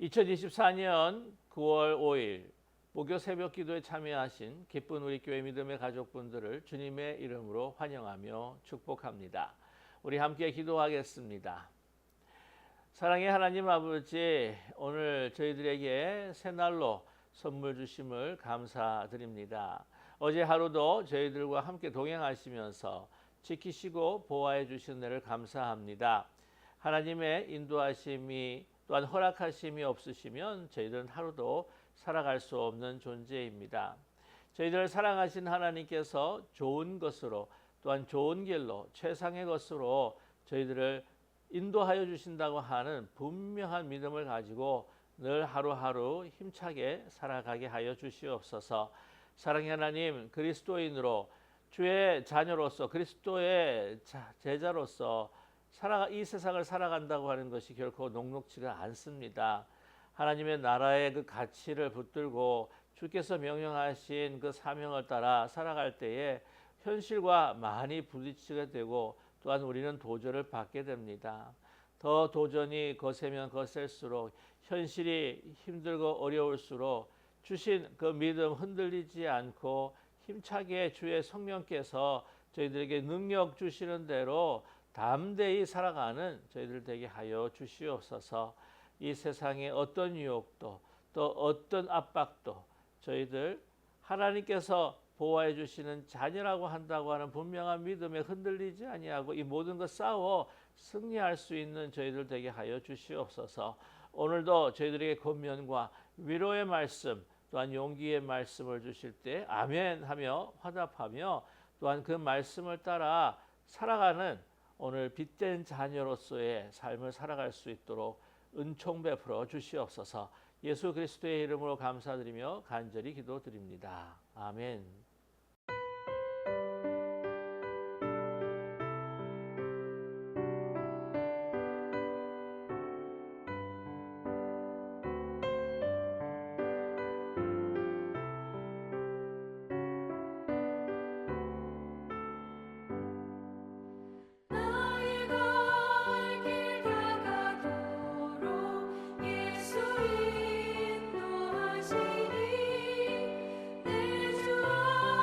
2024년 9월 5일 목요 새벽 기도에 참여하신 기쁜 우리 교회 믿음의 가족분들을 주님의 이름으로 환영하며 축복합니다. 우리 함께 기도하겠습니다. 사랑의 하나님 아버지, 오늘 저희들에게 새날로 선물 주심을 감사드립니다. 어제 하루도 저희들과 함께 동행하시면서 지키시고 보호해 주신 은혜를 감사합니다. 하나님의 인도하심이 또한 허락하심이 없으시면 저희들은 하루도 살아갈 수 없는 존재입니다. 저희들을 사랑하신 하나님께서 좋은 것으로 또한 좋은 길로 최상의 것으로 저희들을 인도하여 주신다고 하는 분명한 믿음을 가지고 늘 하루하루 힘차게 살아가게 하여 주시옵소서. 사랑의 하나님, 그리스도인으로 주의 자녀로서 그리스도의 제자로서 이 세상을 살아간다고 하는 것이 결코 녹록지가 않습니다. 하나님의 나라의 그 가치를 붙들고 주께서 명령하신 그 사명을 따라 살아갈 때에 현실과 많이 부딪히게 되고 또한 우리는 도전을 받게 됩니다. 더 도전이 거세면 거셀수록 현실이 힘들고 어려울수록 주신 그 믿음 흔들리지 않고 힘차게 주의 성령께서 저희들에게 능력 주시는 대로 담대히 살아가는 저희들 되게 하여 주시옵소서. 이 세상의 어떤 유혹도 또 어떤 압박도 저희들 하나님께서 보호해 주시는 자녀라고 한다고 하는 분명한 믿음에 흔들리지 아니하고 이 모든 것 싸워 승리할 수 있는 저희들 되게 하여 주시옵소서. 오늘도 저희들에게 권면과 위로의 말씀 또한 용기의 말씀을 주실 때 아멘 하며 화답하며 또한 그 말씀을 따라 살아가는 오늘 빛된 자녀로서의 삶을 살아갈 수 있도록 은총 베풀어 주시옵소서. 예수 그리스도의 이름으로 감사드리며 간절히 기도드립니다. 아멘. 예수 인도하시니 내 주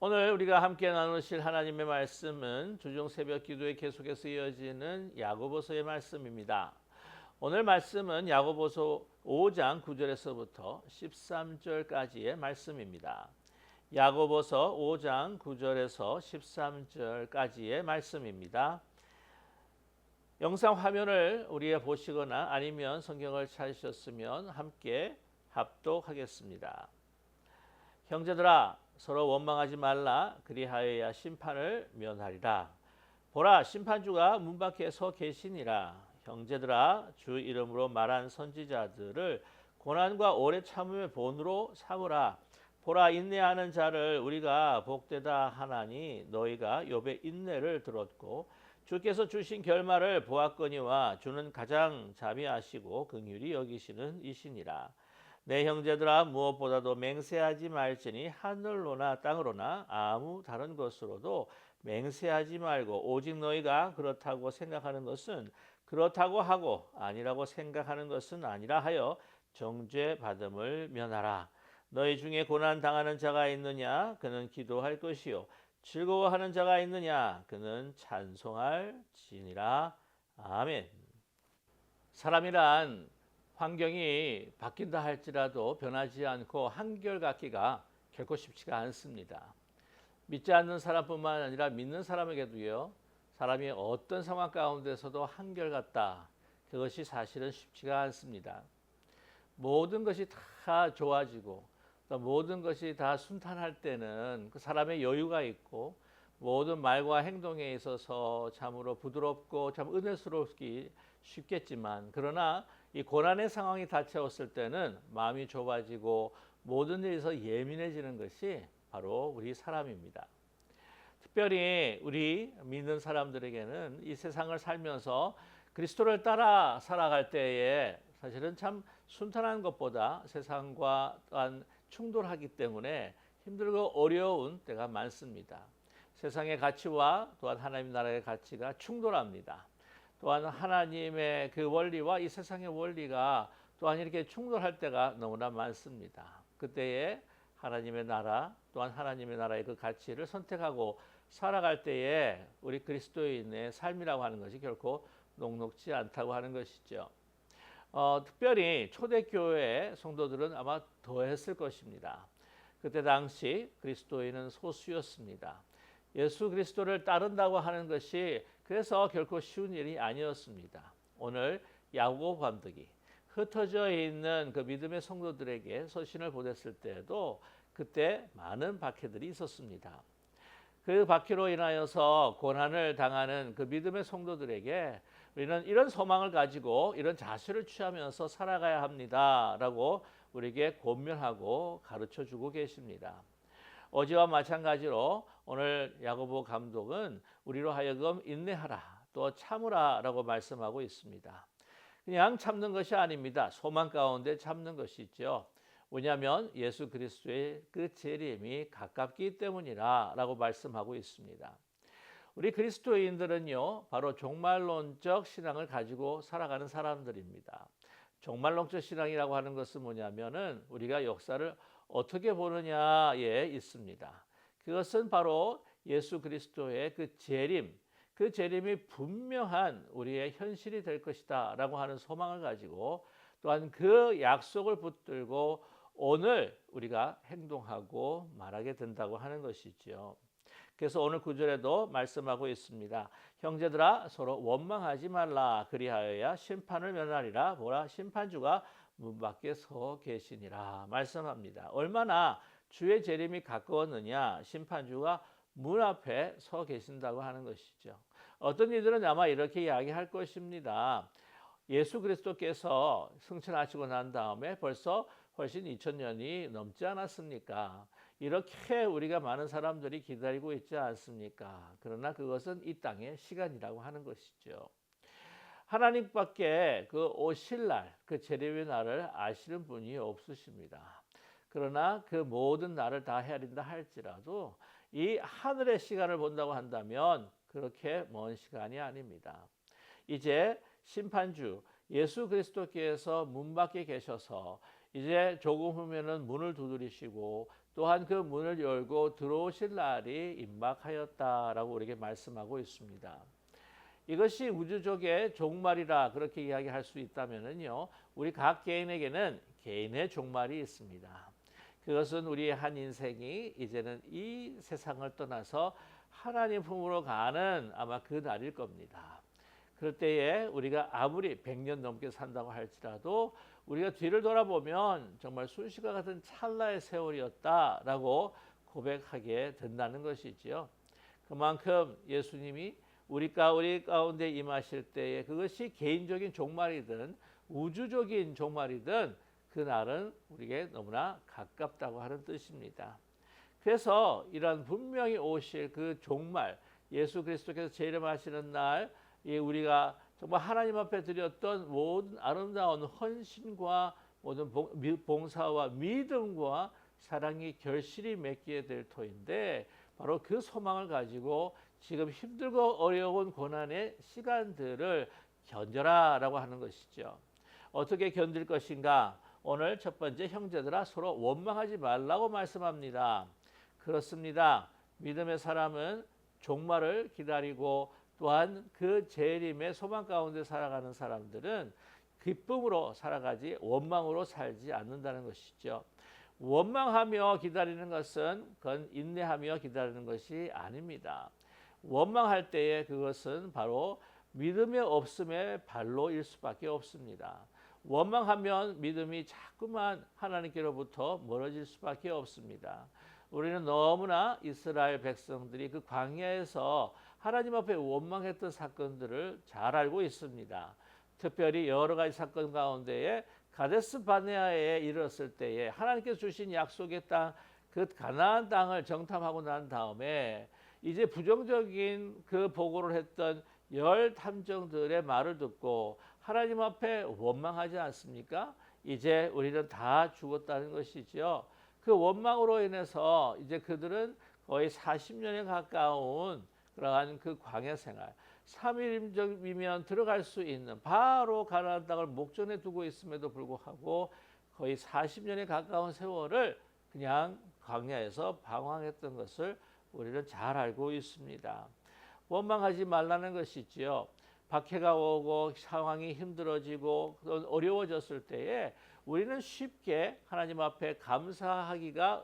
오늘 우리가 함께 나누실 하나님의 말씀은 주중 새벽 기도에 계속해서 이어지는 야고보서의 말씀입니다. 오늘 말씀은 야고보서 5장 9절에서부터 13절까지의 말씀입니다. 야고보서 5장 9절에서 13절까지의 말씀입니다. 영상 화면을 우리가 보시거나 아니면 성경을 찾으셨으면 함께 합독하겠습니다. 형제들아, 서로 원망하지 말라. 그리하여야 심판을 면하리라. 보라, 심판주가 문 밖에 서 계시니라. 형제들아, 주 이름으로 말한 선지자들을 고난과 오래 참음의 본으로 삼으라. 보라, 인내하는 자를 우리가 복되다 하나니 너희가 욥의 인내를 들었고 주께서 주신 결말을 보았거니와 주는 가장 자비하시고 긍휼히 여기시는 이시니라. 내 형제들아, 무엇보다도 맹세하지 말지니 하늘로나 땅으로나 아무 다른 것으로도 맹세하지 말고 오직 너희가 그렇다고 생각하는 것은 그렇다고 하고 아니라고 생각하는 것은 아니라 하여 정죄 받음을 면하라. 너희 중에 고난 당하는 자가 있느냐? 그는 기도할 것이요. 즐거워하는 자가 있느냐? 그는 찬송할지니라. 아멘. 사람이란 환경이 바뀐다 할지라도 변하지 않고 한결같기가 결코 쉽지가 않습니다. 믿지 않는 사람뿐만 아니라 믿는 사람에게도요. 사람이 어떤 상황 가운데서도 한결같다. 그것이 사실은 쉽지가 않습니다. 모든 것이 다 좋아지고 또 모든 것이 다 순탄할 때는 그 사람의 여유가 있고 모든 말과 행동에 있어서 참으로 부드럽고 참 은혜스럽기 쉽겠지만, 그러나 이 고난의 상황이 닥쳐왔을 때는 마음이 좁아지고 모든 일에서 예민해지는 것이 바로 우리 사람입니다. 특별히 우리 믿는 사람들에게는 이 세상을 살면서 그리스도를 따라 살아갈 때에 사실은 참 순탄한 것보다 세상과 또한 충돌하기 때문에 힘들고 어려운 때가 많습니다. 세상의 가치와 또한 하나님 나라의 가치가 충돌합니다. 또한 하나님의 그 원리와 이 세상의 원리가 또한 이렇게 충돌할 때가 너무나 많습니다. 그때에 하나님의 나라 또한 하나님의 나라의 그 가치를 선택하고 살아갈 때에 우리 그리스도인의 삶이라고 하는 것이 결코 녹록지 않다고 하는 것이죠. 특별히 초대교회 성도들은 아마 더했을 것입니다. 그때 당시 그리스도인은 소수였습니다. 예수 그리스도를 따른다고 하는 것이 그래서 결코 쉬운 일이 아니었습니다. 오늘 야고보 감독이 흩어져 있는 그 믿음의 성도들에게 서신을 보냈을 때에도 그때 많은 박해들이 있었습니다. 그 박해로 인하여서 고난을 당하는 그 믿음의 성도들에게 우리는 이런 소망을 가지고 이런 자세를 취하면서 살아가야 합니다라고 우리에게 권면하고 가르쳐주고 계십니다. 어제와 마찬가지로 오늘 야고보 감독은 우리로 하여금 인내하라 또 참으라라고 말씀하고 있습니다. 그냥 참는 것이 아닙니다. 소망 가운데 참는 것이죠. 왜냐하면 예수 그리스도의 그 재림이 가깝기 때문이라라고 말씀하고 있습니다. 우리 그리스도인들은요, 바로 종말론적 신앙을 가지고 살아가는 사람들입니다. 종말론적 신앙이라고 하는 것은 뭐냐면은 우리가 역사를 어떻게 보느냐에 있습니다. 그것은 바로 예수 그리스도의 그 재림, 그 재림이 분명한 우리의 현실이 될 것이다라고 하는 소망을 가지고 또한 그 약속을 붙들고 오늘 우리가 행동하고 말하게 된다고 하는 것이죠. 그래서 오늘 구절에도 말씀하고 있습니다. 형제들아 서로 원망하지 말라. 그리하여야 심판을 면하리라. 뭐라? 심판주가 문 밖에 서 계시니라 말씀합니다. 얼마나 주의 재림이 가까웠느냐. 심판주가 문 앞에 서 계신다고 하는 것이죠. 어떤 이들은 아마 이렇게 이야기할 것입니다. 예수 그리스도께서 승천하시고 난 다음에 벌써 훨씬 2000년이 넘지 않았습니까? 이렇게 우리가 많은 사람들이 기다리고 있지 않습니까? 그러나 그것은 이 땅의 시간이라고 하는 것이죠. 하나님밖에 그 오실 날, 그 재림의 날을 아시는 분이 없으십니다. 그러나 그 모든 날을 다 헤아린다 할지라도 이 하늘의 시간을 본다고 한다면 그렇게 먼 시간이 아닙니다. 이제 심판주 예수 그리스도께서 문 밖에 계셔서 이제 조금 후면은 문을 두드리시고 또한 그 문을 열고 들어오실 날이 임박하였다라고 우리에게 말씀하고 있습니다. 이것이 우주적의 종말이라 그렇게 이야기할 수 있다면은요, 우리 각 개인에게는 개인의 종말이 있습니다. 그것은 우리의 한 인생이 이제는 이 세상을 떠나서 하나님 품으로 가는 아마 그 날일 겁니다. 그럴 때에 우리가 아무리 100년 넘게 산다고 할지라도 우리가 뒤를 돌아보면 정말 순식간 같은 찰나의 세월이었다라고 고백하게 된다는 것이지요. 그만큼 예수님이 우리 가운데 임하실 때에 그것이 개인적인 종말이든 우주적인 종말이든 그날은 우리에게 너무나 가깝다고 하는 뜻입니다. 그래서 이러한 분명히 오실 그 종말, 예수 그리스도께서 재림하시는 날, 우리가 정말 하나님 앞에 드렸던 모든 아름다운 헌신과 모든 봉사와 믿음과 사랑이 결실이 맺게 될 터인데, 바로 그 소망을 가지고 지금 힘들고 어려운 고난의 시간들을 견뎌라라고 하는 것이죠. 어떻게 견딜 것인가? 오늘 첫 번째 형제들아 서로 원망하지 말라고 말씀합니다. 그렇습니다. 믿음의 사람은 종말을 기다리고 또한 그 재림의 소망 가운데 살아가는 사람들은 기쁨으로 살아가지 원망으로 살지 않는다는 것이죠. 원망하며 기다리는 것은 그건 인내하며 기다리는 것이 아닙니다. 원망할 때에 그것은 바로 믿음의 없음의 발로일 수밖에 없습니다. 원망하면 믿음이 자꾸만 하나님께로부터 멀어질 수밖에 없습니다. 우리는 너무나 이스라엘 백성들이 그 광야에서 하나님 앞에 원망했던 사건들을 잘 알고 있습니다. 특별히 여러 가지 사건 가운데에 가데스 바네아에 이르렀을 때에 하나님께서 주신 약속의 땅, 그 가나안 땅을 정탐하고 난 다음에 이제 부정적인 그 보고를 했던 10 탐정들의 말을 듣고 하나님 앞에 원망하지 않습니까? 이제 우리는 다 죽었다는 것이죠. 그 원망으로 인해서 이제 그들은 거의 40년에 가까운 그러한 그 광야 생활, 3일이면 들어갈 수 있는 바로 가나안 땅을 목전에 두고 있음에도 불구하고 거의 40년에 가까운 세월을 그냥 광야에서 방황했던 것을 우리는 잘 알고 있습니다. 원망하지 말라는 것이지요. 박해가 오고 상황이 힘들어지고 어려워졌을 때에 우리는 쉽게 하나님 앞에 감사하기가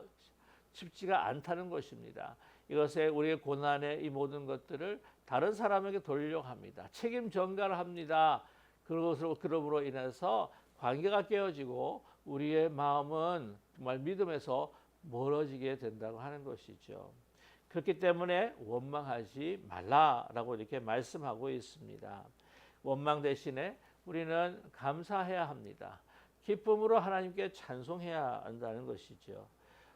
쉽지가 않다는 것입니다. 이것에 우리의 고난의 이 모든 것들을 다른 사람에게 돌리려고 합니다. 책임 전가를 합니다. 그러므로 인해서 관계가 깨어지고 우리의 마음은 정말 믿음에서 멀어지게 된다고 하는 것이죠. 그렇기 때문에 원망하지 말라라고 이렇게 말씀하고 있습니다. 원망 대신에 우리는 감사해야 합니다. 기쁨으로 하나님께 찬송해야 한다는 것이죠.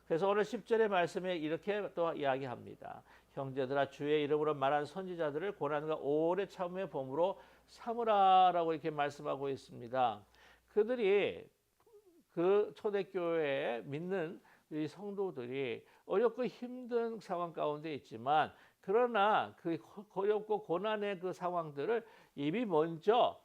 그래서 오늘 10절의 말씀에 이렇게 또 이야기합니다. 형제들아 주의 이름으로 말한 선지자들을 고난과 오래 참음의 범으로 삼으라라고 이렇게 말씀하고 있습니다. 그들이 그 초대교회에 믿는 이 성도들이 어렵고 힘든 상황 가운데 있지만 그러나 그 어렵고 고난의 그 상황들을 이미 먼저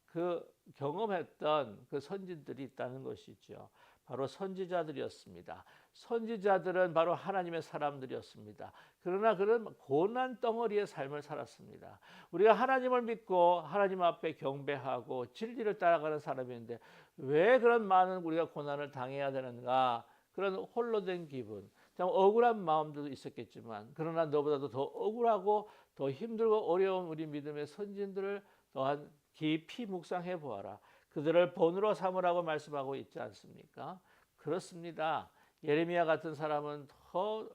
그 경험했던 그 선진들이 있다는 것이죠. 바로 선지자들이었습니다. 선지자들은 바로 하나님의 사람들이었습니다. 그러나 그런 고난 덩어리의 삶을 살았습니다. 우리가 하나님을 믿고 하나님 앞에 경배하고 진리를 따라가는 사람인데 왜 그런 많은 우리가 고난을 당해야 되는가? 그런 홀로 된 기분, 참 억울한 마음도 있었겠지만 그러나 너보다도 더 억울하고 더 힘들고 어려운 우리 믿음의 선진들을 또한 깊이 묵상해 보아라. 그들을 본으로 삼으라고 말씀하고 있지 않습니까? 그렇습니다. 예레미야 같은 사람은 더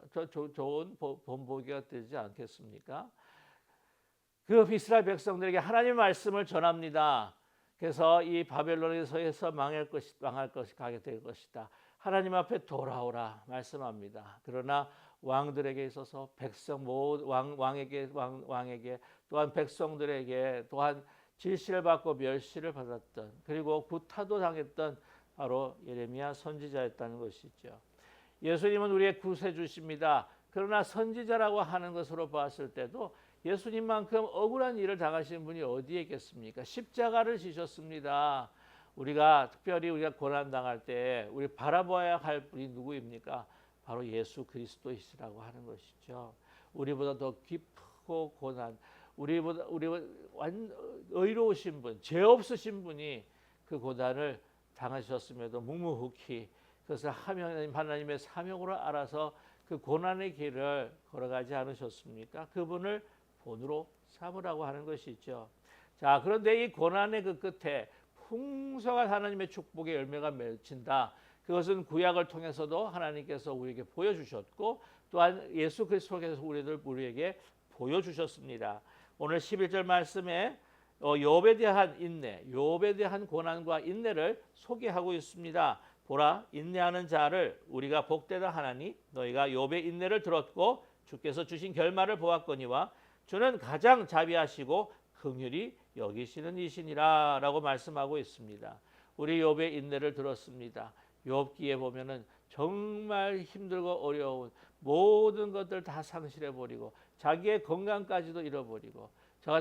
좋은 본보기가 되지 않겠습니까? 그 이스라엘 백성들에게 하나님의 말씀을 전합니다. 그래서 이 바벨론에서 망할 것이 가게 될 것이다. 하나님 앞에 돌아오라 말씀합니다. 그러나 왕들에게 있어서 왕에게 또한 백성들에게 또한 질시를 받고 멸시를 받았던 그리고 구타도 당했던 바로 예레미야 선지자였다는 것이죠. 예수님은 우리의 구세주십니다. 그러나 선지자라고 하는 것으로 봤을 때도 예수님만큼 억울한 일을 당하신 분이 어디에 있겠습니까? 십자가를 지셨습니다. 특별히 우리가 고난 당할 때 우리 바라봐야 할 분이 누구입니까? 바로 예수 그리스도이시라고 하는 것이죠. 우리보다 더 깊고 고난, 우리보다 의로우신 분, 죄 없으신 분이 그 고난을 당하셨음에도 묵묵히 그것을 하나님의 사명으로 알아서 그 고난의 길을 걸어가지 않으셨습니까? 그분을 본으로 삼으라고 하는 것이죠. 자, 그런데 이 고난의 그 끝에 풍성한 하나님의 축복의 열매가 맺힌다. 그것은 구약을 통해서도 하나님께서 우리에게 보여주셨고 또한 예수 그리스도께서 우리에게 보여주셨습니다. 오늘 11절 말씀에 욥에 대한 인내, 욥에 대한 고난과 인내를 소개하고 있습니다. 보라, 인내하는 자를 우리가 복되다 하나니 너희가 욥의 인내를 들었고 주께서 주신 결말을 보았거니와 주는 가장 자비하시고 긍휼히 여기시는 이시니라 라고 말씀하고 있습니다. 우리 욥의 인내를 들었습니다. 욥기에 보면은 정말 힘들고 어려운 모든 것들 다 상실해버리고 자기의 건강까지도 잃어버리고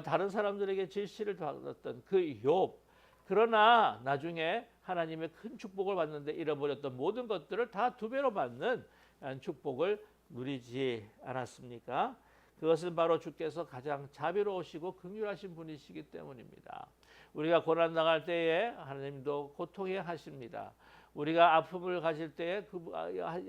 다른 사람들에게 질시를 받았던 그 욥, 그러나 나중에 하나님의 큰 축복을 받는데 잃어버렸던 모든 것들을 다 두 배로 받는 축복을 누리지 않았습니까? 그것은 바로 주께서 가장 자비로우시고 긍휼하신 분이시기 때문입니다. 우리가 고난 당할 때에 하나님도 고통해 하십니다. 우리가 아픔을 가질 때에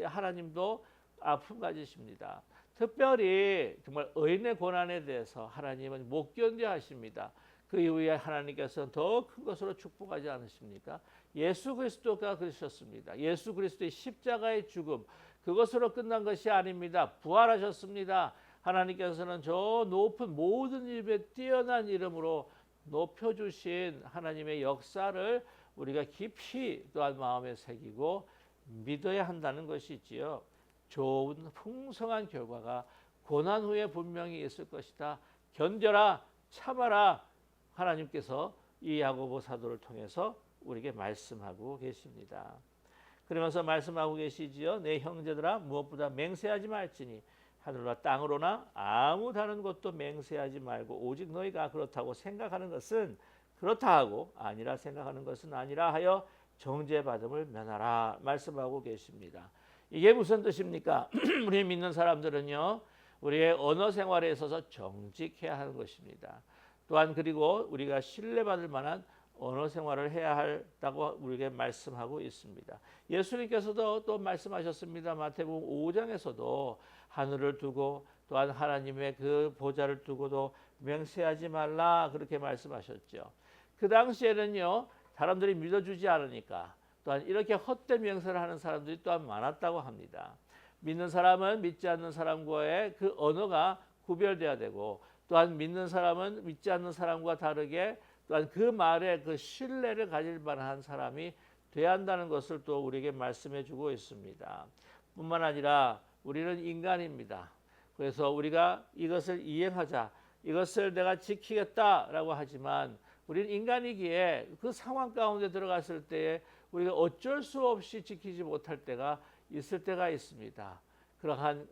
하나님도 아픔 가지십니다. 특별히 정말 의인의 고난에 대해서 하나님은 못 견뎌 하십니다. 그 이후에 하나님께서는 더 큰 것으로 축복하지 않으십니까? 예수 그리스도가 그러셨습니다. 예수 그리스도의 십자가의 죽음, 그것으로 끝난 것이 아닙니다. 부활하셨습니다. 하나님께서는 저 높은 모든 입에 뛰어난 이름으로 높여주신 하나님의 역사를 우리가 깊이 또한 마음에 새기고 믿어야 한다는 것이지요. 좋은 풍성한 결과가 고난 후에 분명히 있을 것이다. 견뎌라, 참아라. 하나님께서 이 야고보 사도를 통해서 우리에게 말씀하고 계십니다. 그러면서 말씀하고 계시지요. 내 형제들아 무엇보다 맹세하지 말지니 하늘과 땅으로나 아무 다른 것도 맹세하지 말고 오직 너희가 그렇다고 생각하는 것은 그렇다 하고 아니라 생각하는 것은 아니라 하여 정죄받음을 면하라 말씀하고 계십니다. 이게 무슨 뜻입니까? 우리 믿는 사람들은요, 우리의 언어 생활에 있어서 정직해야 하는 것입니다. 또한 그리고 우리가 신뢰받을 만한 언어 생활을 해야 한다고 우리에게 말씀하고 있습니다. 예수님께서도 또 말씀하셨습니다. 마태복음 5장에서도 하늘을 두고 또한 하나님의 그 보좌를 두고도 맹세하지 말라 그렇게 말씀하셨죠. 그 당시에는요, 사람들이 믿어주지 않으니까 또한 이렇게 헛된 맹세를 하는 사람들이 또한 많았다고 합니다. 믿는 사람은 믿지 않는 사람과의 그 언어가 구별돼야 되고 또한 믿는 사람은 믿지 않는 사람과 다르게 또한 그 말에 그 신뢰를 가질 만한 사람이 돼야 한다는 것을 또 우리에게 말씀해 주고 있습니다. 뿐만 아니라 우리는 인간입니다. 그래서 우리가 이것을 이행하자, 이것을 내가 지키겠다라고 하지만 우리는 인간이기에 그 상황 가운데 들어갔을 때에 우리가 어쩔 수 없이 지키지 못할 때가 있을 때가 있습니다. 그러한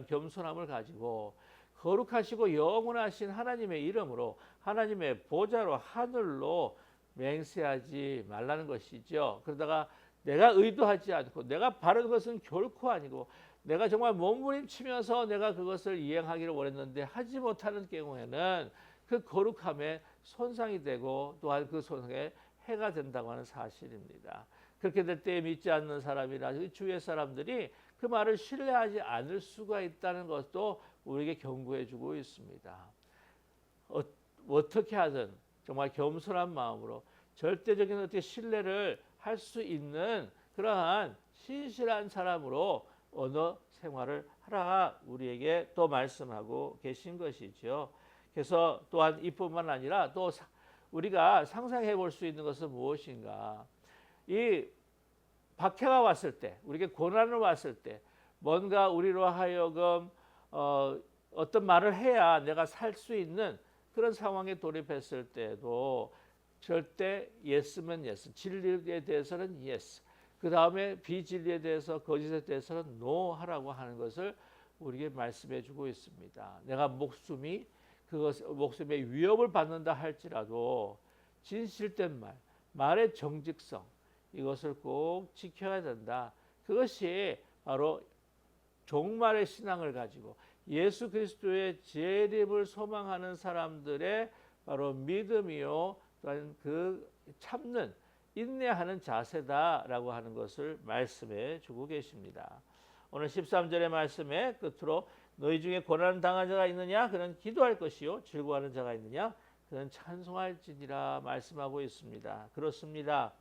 겸손함을 가지고 거룩하시고 영원하신 하나님의 이름으로 하나님의 보좌로 하늘로 맹세하지 말라는 것이죠. 그러다가 내가 의도하지 않고 내가 바른 것은 결코 아니고 내가 정말 몸부림치면서 내가 그것을 이행하기를 원했는데 하지 못하는 경우에는 그 거룩함에 손상이 되고 또한 그 손상에 해가 된다고 하는 사실입니다. 그렇게 될 때 믿지 않는 사람이나 주위의 사람들이 그 말을 신뢰하지 않을 수가 있다는 것도 우리에게 경고해 주고 있습니다. 어떻게 하든 정말 겸손한 마음으로 절대적인 어떻게 신뢰를 할 수 있는 그러한 신실한 사람으로 언어 생활을 하라 우리에게 또 말씀하고 계신 것이죠. 그래서 또한 이뿐만 아니라 또 우리가 상상해 볼 수 있는 것은 무엇인가? 이 박해가 왔을 때, 우리에게 고난을 왔을 때 뭔가 우리로 하여금 어떤 말을 해야 내가 살 수 있는 그런 상황에 돌입했을 때도 절대 예스면 예스, 진리에 대해서는 예스, 그 다음에 비진리에 대해서 거짓에 대해서는 노 하라고 하는 것을 우리에게 말씀해 주고 있습니다. 내가 목숨의 위협을 받는다 할지라도 진실된 말, 말의 정직성 이것을 꼭 지켜야 된다. 그것이 바로 종말의 신앙을 가지고 예수 그리스도의 재림을 소망하는 사람들의 바로 믿음이요 또한 그 참는 인내하는 자세다라고 하는 것을 말씀해 주고 계십니다. 오늘 13절의 말씀의 끝으로 너희 중에 고난을 당한 자가 있느냐 그는 기도할 것이요 즐거워하는 자가 있느냐 그는 찬송할지니라 말씀하고 있습니다. 그렇습니다.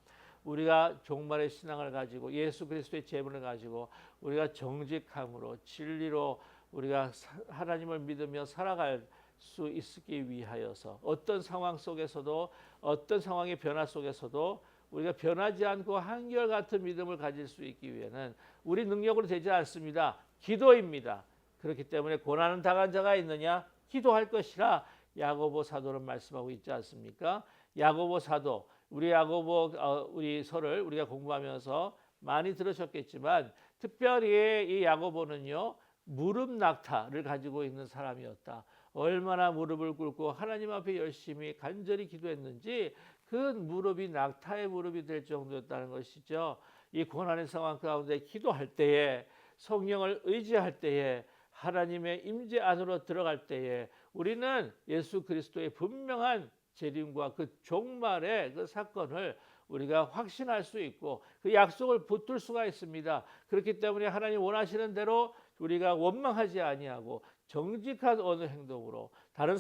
우리가 종말의 신앙을 가지고 예수 그리스도의 재림을 가지고 우리가 정직함으로 진리로 우리가 하나님을 믿으며 살아갈 수 있기 위하여서 어떤 상황 속에서도 어떤 상황의 변화 속에서도 우리가 변하지 않고 한결같은 믿음을 가질 수 있기 위해는 우리 능력으로 되지 않습니다. 기도입니다. 그렇기 때문에 고난을 당한 자가 있느냐 기도할 것이라 야고보 사도는 말씀하고 있지 않습니까? 야고보 사도 우리 서를 우리가 공부하면서 많이 들으셨겠지만 특별히 이 야고보는요 무릎 낙타를 가지고 있는 사람이었다. 얼마나 무릎을 꿇고 하나님 앞에 열심히 간절히 기도했는지 그 무릎이 낙타의 무릎이 될 정도였다는 것이죠. 이 고난의 상황 가운데 기도할 때에, 성령을 의지할 때에, 하나님의 임재 안으로 들어갈 때에 우리는 예수 그리스도의 분명한 재림과 그 종말의 그 사건을 우리가 확신할 수 있고 그 약속을 붙들 수가 있습니다. 그렇기 때문에 하나님 원하시는 대로 우리가 원망하지 아니하고 정직한 어느 행동으로 다른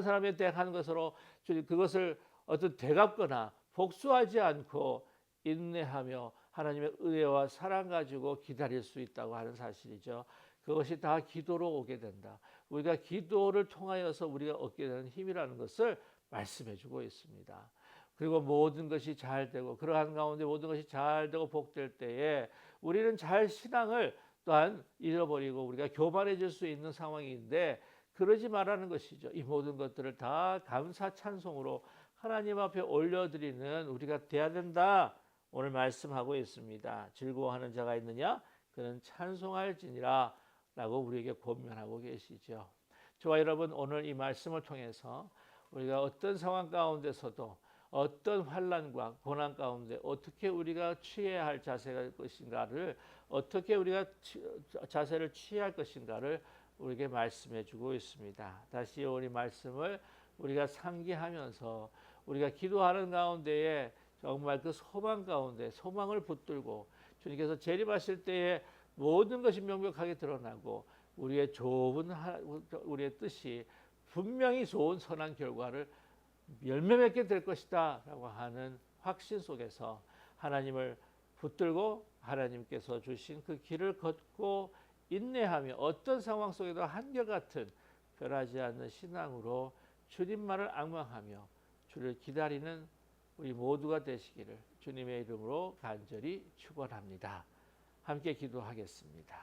사람에 대한 것으로 그것을 어떤 되갚거나 복수하지 않고 인내하며 하나님의 은혜와 사랑 가지고 기다릴 수 있다고 하는 사실이죠. 그것이 다 기도로 오게 된다. 우리가 기도를 통하여서 우리가 얻게 되는 힘이라는 것을 말씀해 주고 있습니다. 그리고 모든 것이 잘 되고 그러한 가운데 모든 것이 잘 되고 복될 때에 우리는 잘 신앙을 또한 잃어버리고 우리가 교만해질 수 있는 상황인데 그러지 말라는 것이죠. 이 모든 것들을 다 감사 찬송으로 하나님 앞에 올려드리는 우리가 돼야 된다. 오늘 말씀하고 있습니다. 즐거워하는 자가 있느냐? 그는 찬송할지니라 라고 우리에게 권면하고 계시죠. 저와 여러분, 오늘 이 말씀을 통해서 우리가 어떤 상황 가운데서도 어떤 환난과 고난 가운데 어떻게 우리가 취해야 할 자세가 것인가를, 어떻게 우리가 자세를 취할 것인가를 우리에게 말씀해 주고 있습니다. 다시 우리 말씀을 우리가 상기하면서 우리가 기도하는 가운데에 정말 그 소망 가운데 소망을 붙들고 주님께서 재림하실 때에 모든 것이 명백하게 드러나고 우리의 우리의 뜻이 분명히 좋은 선한 결과를 열매 맺게 될 것이다 라고 하는 확신 속에서 하나님을 붙들고 하나님께서 주신 그 길을 걷고 인내하며 어떤 상황 속에도 한결같은 변하지 않는 신앙으로 주님만을 앙망하며 주를 기다리는 우리 모두가 되시기를 주님의 이름으로 간절히 축원합니다. 함께 기도하겠습니다.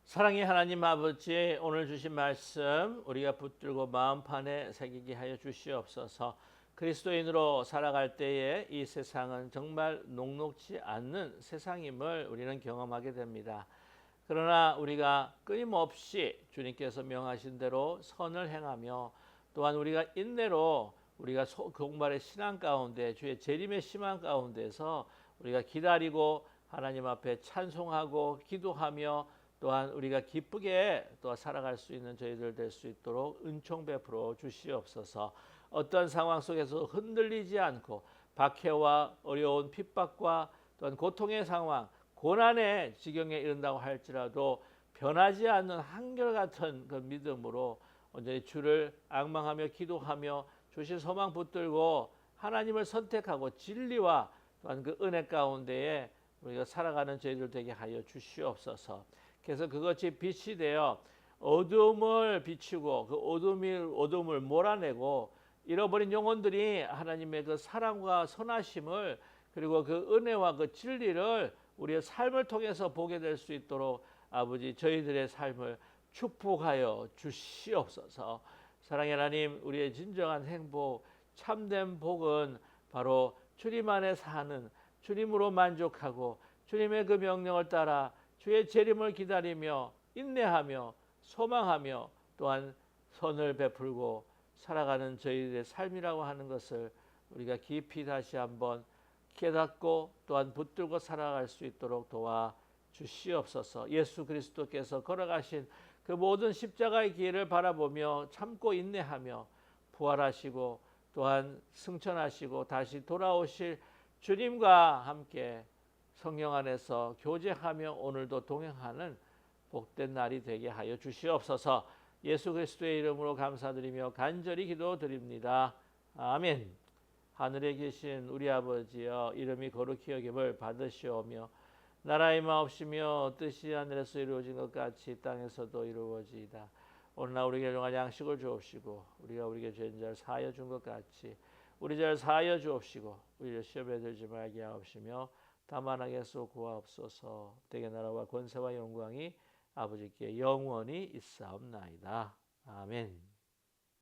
사랑의 하나님 아버지, 오늘 주신 말씀 우리가 붙들고 마음판에 새기게 하여 주시옵소서. 그리스도인으로 살아갈 때에 이 세상은 정말 녹록지 않는 세상임을 우리는 경험하게 됩니다. 그러나 우리가 끊임없이 주님께서 명하신 대로 선을 행하며 또한 우리가 인내로 우리가 종말의 신앙 가운데 주의 재림의 희망 가운데서 우리가 기다리고 하나님 앞에 찬송하고 기도하며 또한 우리가 기쁘게 또 살아갈 수 있는 저희들 될 수 있도록 은총 베풀어 주시옵소서. 어떤 상황 속에서 흔들리지 않고 박해와 어려운 핍박과 또한 고통의 상황, 고난의 지경에 이른다고 할지라도 변하지 않는 한결같은 그 믿음으로 온전히 주를 앙망하며 기도하며 주신 소망 붙들고 하나님을 선택하고 진리와 또한 그 은혜 가운데에 우리가 살아가는 저희들 되게 하여 주시옵소서. 그래서 그것이 빛이 되어 어둠을 비추고 그 어둠을 몰아내고 잃어버린 영혼들이 하나님의 그 사랑과 선하심을 그리고 그 은혜와 그 진리를 우리의 삶을 통해서 보게 될 수 있도록 아버지 저희들의 삶을 축복하여 주시옵소서. 사랑의 하나님, 우리의 진정한 행복, 참된 복은 바로 주님 안에 사는, 주님으로 만족하고 주님의 그 명령을 따라 주의 재림을 기다리며 인내하며 소망하며 또한 선을 베풀고 살아가는 저희들의 삶이라고 하는 것을 우리가 깊이 다시 한번 깨닫고 또한 붙들고 살아갈 수 있도록 도와 주시옵소서. 예수 그리스도께서 걸어가신 그 모든 십자가의 길을 바라보며 참고 인내하며 부활하시고 또한 승천하시고 다시 돌아오실 주님과 함께 성령 안에서 교제하며 오늘도 동행하는 복된 날이 되게 하여 주시옵소서. 예수 그리스도의 이름으로 감사드리며 간절히 기도드립니다. 아멘. 하늘에 계신 우리 아버지여, 이름이 거룩히 여김을 받으시오며 나라의 마옵시며 뜻이 하늘에서 이루어진 것 같이 땅에서도 이루어지이다. 오늘날 우리에게 일용할 양식을 주옵시고 우리가 우리에게 죄인 자를 사하여 준 것 같이 우리 죄를 사하여 주옵시고 우리를 시험에 들지 말게 하옵시며 다만 악에서 구하옵소서. 대개 나라와 권세와 영광이 아버지께 영원히 있사옵나이다. 아멘.